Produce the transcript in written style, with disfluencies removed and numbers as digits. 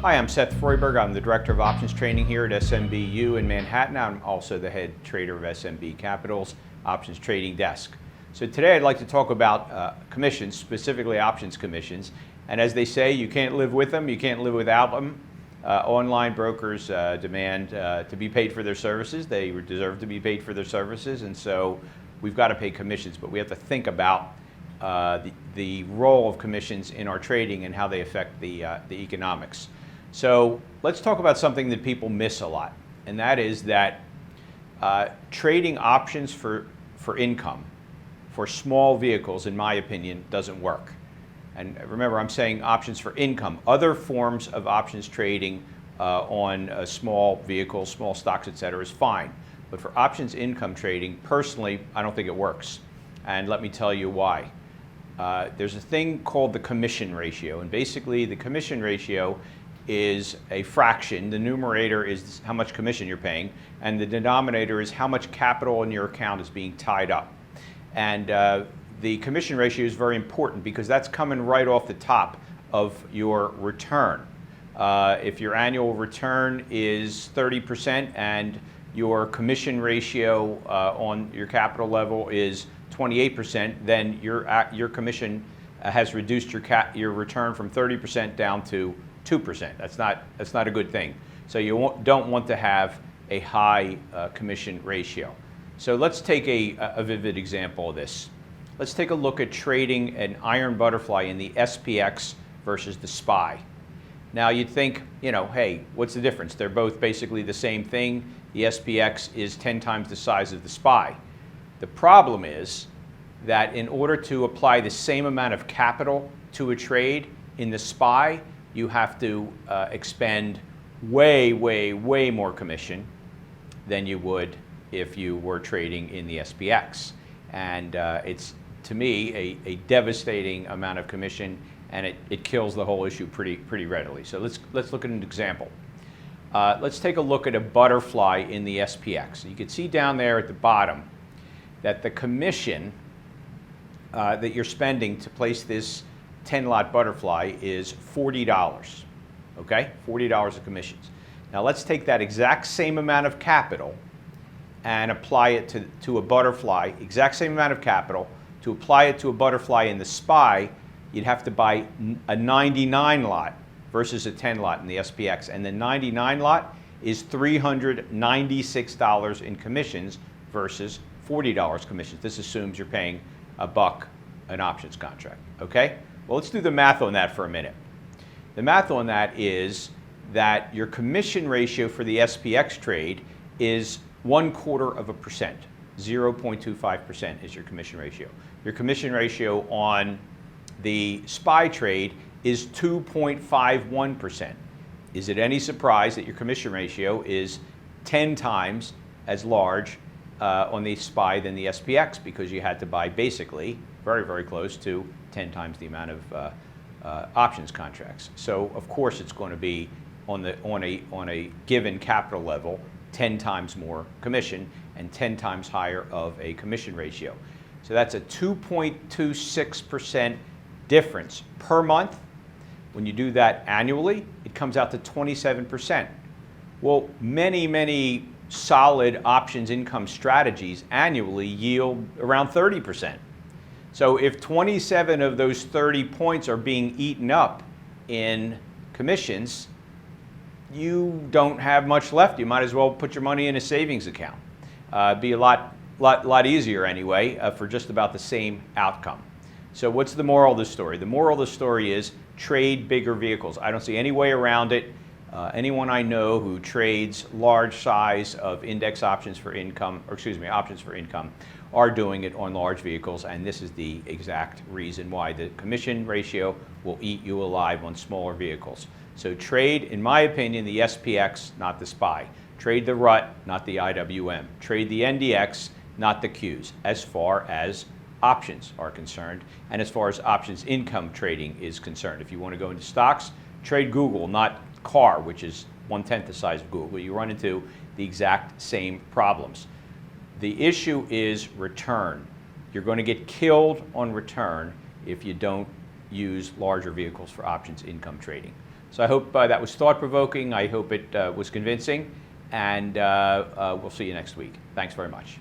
Hi, I'm Seth Freuberg. I'm the Director of Options Training here at SMBU in Manhattan. I'm also the head trader of SMB Capital's Options Trading Desk. So today I'd like to talk about commissions, specifically options commissions. And as they say, you can't live with them, you can't live without them. Online brokers demand to be paid for their services. They deserve to be paid for their services, and so we've got to pay commissions, but we have to think about the role of commissions in our trading and how they affect the economics. So let's talk about something that people miss a lot, and that is that trading options for income for small vehicles, in my opinion, doesn't work. And remember, I'm saying options for income. Other forms of options trading on small vehicles, small stocks, et cetera, is fine. But for options income trading, personally, I don't think it works. And let me tell you why. There's a thing called the commission ratio. And basically, the commission ratio is a fraction. The numerator is how much commission you're paying, and the denominator is how much capital in your account is being tied up. And the commission ratio is very important because that's coming right off the top of your return. If your annual return is 30% and your commission ratio on your capital level is 28%, then your commission has reduced your return from 30% down to 2%. That's not a good thing. So you don't want to have a high commission ratio. So let's take a vivid example of this. Let's take a look at trading an iron butterfly in the SPX versus the SPY. Now you'd think, hey, what's the difference? They're both basically the same thing. The SPX is 10 times the size of the SPY. The problem is that in order to apply the same amount of capital to a trade in the SPY, you have to expend way more commission than you would if you were trading in the SPX. And it's, to me, a devastating amount of commission, and it kills the whole issue pretty readily. So let's look at an example. Let's take a look at a butterfly in the SPX. You can see down there at the bottom that the commission that you're spending to place this 10-lot butterfly is $40, okay? $40 of commissions. Now let's take that exact same amount of capital and apply it to a butterfly, exact same amount of capital. To apply it to a butterfly in the SPY, you'd have to buy a 99 lot versus a 10 lot in the SPX. And the 99 lot is $396 in commissions versus $40 commissions. This assumes you're paying $1 an options contract, okay? Well, let's do the math on that for a minute. The math on that is that your commission ratio for the SPX trade is 0.25%. 0.25% is your commission ratio. Your commission ratio on the SPY trade is 2.51%. Is it any surprise that your commission ratio is 10 times as large on the SPY than the SPX, because you had to buy basically very close to 10 times the amount of options contracts. So of course it's going to be on a given capital level 10 times more commission and 10 times higher of a commission ratio. So that's a 2.26% difference per month. When you do that annually, it comes out to 27%. Well, many solid options income strategies annually yield around 30%. So if 27 of those 30 points are being eaten up in commissions, you don't have much left. You might as well put your money in a savings account. Be a lot easier anyway for just about the same outcome. So what's the moral of the story? The moral of the story is trade bigger vehicles. I don't see any way around it. Anyone I know who trades large size of index options for income, options for income, are doing it on large vehicles, and this is the exact reason why the commission ratio will eat you alive on smaller vehicles. So trade, in my opinion, the SPX, not the SPY. Trade the RUT, not the IWM. Trade the NDX, not the Qs, as far as options are concerned, and as far as options income trading is concerned. If you want to go into stocks, trade Google, not CAR, which is 1/10 the size of Google. You run into the exact same problems. The issue is return. You're going to get killed on return if you don't use larger vehicles for options income trading. So I hope that was thought-provoking. I hope it was convincing, and we'll see you next week. Thanks very much.